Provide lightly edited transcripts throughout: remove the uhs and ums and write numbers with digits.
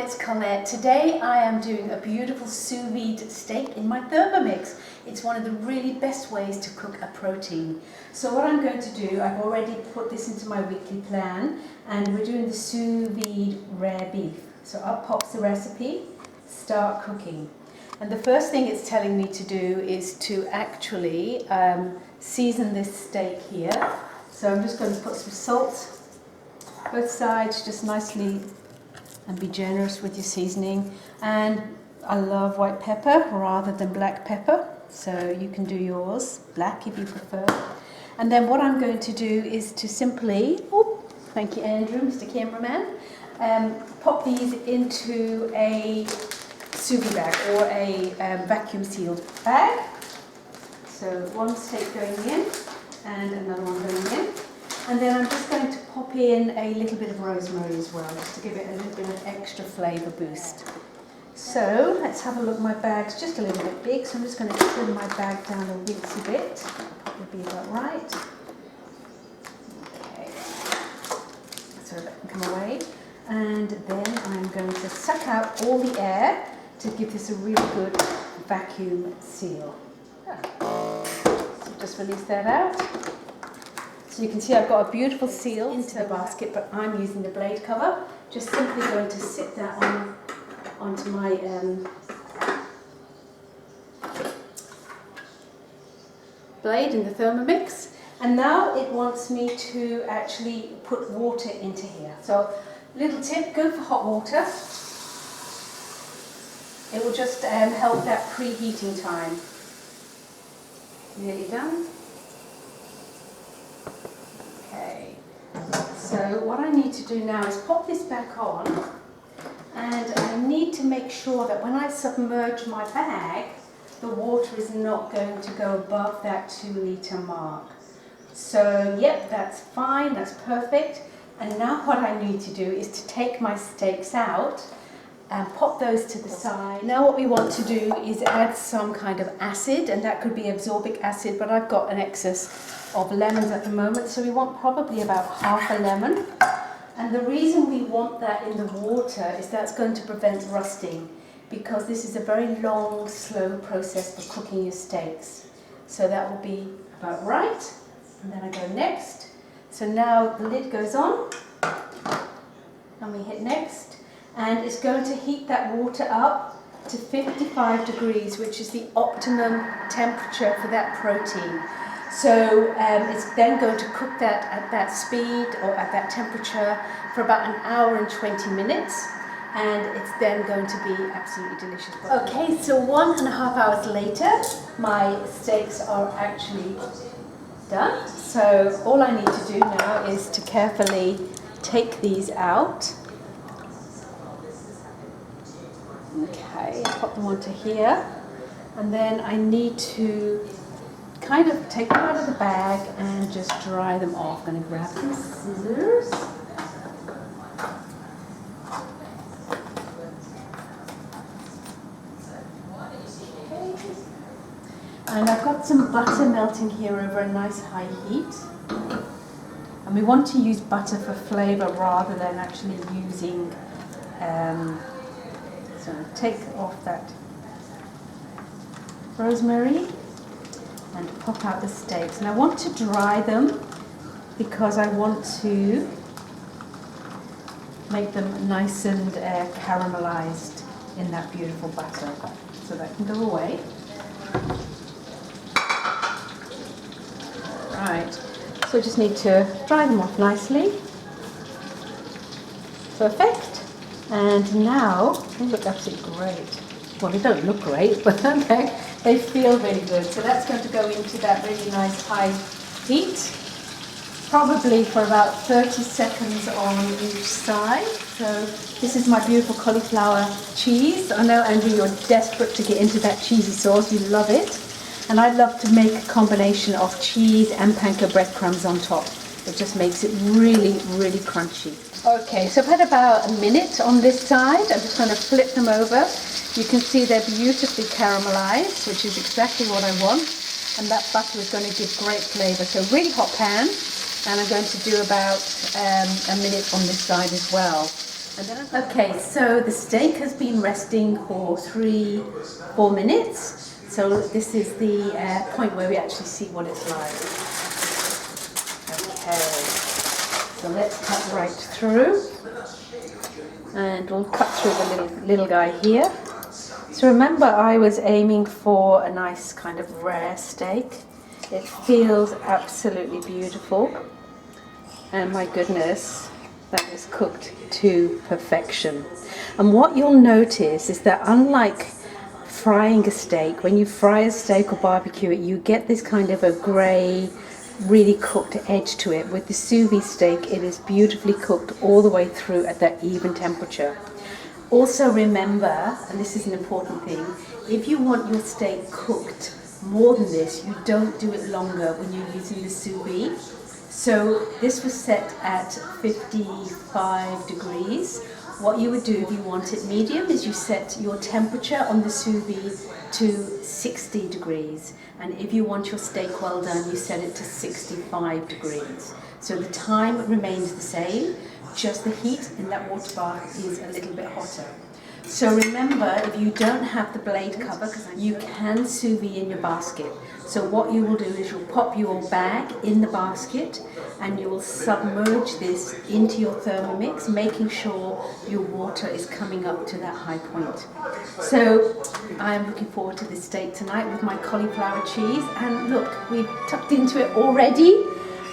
it's Colette. Today I am doing a beautiful sous vide steak in my Thermomix. It's one of the really best ways to cook a protein. So what I'm going to do, I've already put this into my weekly plan, and we're doing the sous vide rare beef. So up pops the recipe, start cooking. And the first thing it's telling me to do is to actually season this steak here. So I'm just going to put some salt, both sides, just nicely, and be generous with your seasoning. And I love white pepper rather than black pepper, so you can do yours black if you prefer. And then what I'm going to do is to simply, thank you Andrew, Mr. Cameraman, pop these into a sous vide bag or a vacuum sealed bag. So one steak going in and another one going in. And then I'm just going to pop in a little bit of rosemary as well, just to give it a little bit of extra flavour boost. So let's have a look. My bag's just a little bit big, so I'm just going to trim my bag down a wincy bit. Probably be about right. Okay, so that can come away. And then I'm going to suck out all the air to give this a really good vacuum seal. So just release that out. So you can see I've got a beautiful seal into the basket, but I'm using the blade cover. Just simply going to sit that onto my blade in the Thermomix. And now it wants me to actually put water into here. So little tip, go for hot water. It will just help that preheating time. Nearly done. Okay, so what I need to do now is pop this back on, and I need to make sure that when I submerge my bag, the water is not going to go above that 2 litre mark. So yep, that's fine, that's perfect. And now what I need to do is to take my steaks out and pop those to the side. Now what we want to do is add some kind of acid, and that could be absorbic acid, but I've got an excess of lemons at the moment, so we want probably about half a lemon. And the reason we want that in the water is that's going to prevent rusting, because this is a very long, slow process for cooking your steaks. So that will be about right. And then I go next. So now the lid goes on, and we hit next. And it's going to heat that water up to 55 degrees, which is the optimum temperature for that protein. So it's then going to cook that at that speed or at that temperature for about 1 hour and 20 minutes. And it's then going to be absolutely delicious. Okay, so 1.5 hours later, my steaks are actually done. So all I need to do now is to carefully take these out. Okay, pop them onto here, and then I need to kind of take them out of the bag and just dry them off. I'm going to grab some scissors. Okay. And I've got some butter melting here over a nice high heat. And we want to use butter for flavour rather than actually using so take off that rosemary and pop out the steaks. And I want to dry them because I want to make them nice and caramelized in that beautiful butter. So that can go away. Right, so I just need to dry them off nicely. Perfect. And now, they look absolutely great. Well, they don't look great, but they feel really good. So that's going to go into that really nice high heat, probably for about 30 seconds on each side. So this is my beautiful cauliflower cheese. I know, Andrew, you're desperate to get into that cheesy sauce. You love it. And I love to make a combination of cheese and panko breadcrumbs on top. It just makes it really, really crunchy. Okay, so I've had about a minute on this side. I'm just going to flip them over. You can see they're beautifully caramelized, which is exactly what I want. And that butter is going to give great flavor. So really hot pan, and I'm going to do about a minute on this side as well. Okay, so the steak has been resting for 3-4 minutes. So this is the point where we actually see what it's like. Okay, so let's cut right through. And we'll cut through the little guy here. So remember, I was aiming for a nice kind of rare steak. It feels absolutely beautiful. And my goodness, that is cooked to perfection. And what you'll notice is that unlike frying a steak, when you fry a steak or barbecue it, you get this kind of a grey, really cooked edge to it. With the sous vide steak, it is beautifully cooked all the way through at that even temperature. Also remember, and this is an important thing, if you want your steak cooked more than this, you don't do it longer when you're using the sous vide. So this was set at 55 degrees. What you would do if you want it medium is you set your temperature on the sous vide to 60 degrees. And if you want your steak well done, you set it to 65 degrees. So the time remains the same, just the heat in that water bath is a little bit hotter. So remember, if you don't have the blade cover, you can sous vide in your basket. So what you will do is you'll pop your bag in the basket and you will submerge this into your Thermomix, making sure your water is coming up to that high point. So I am looking forward to this steak tonight with my cauliflower cheese. And look, we've tucked into it already.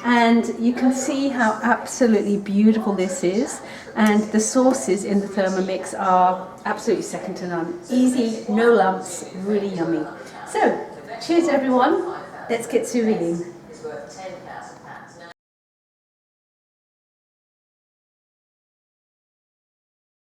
And you can see how absolutely beautiful this is, and the sauces in the Thermomix are absolutely second to none. Easy, no lumps, really yummy. So, cheers everyone, let's get sous videing.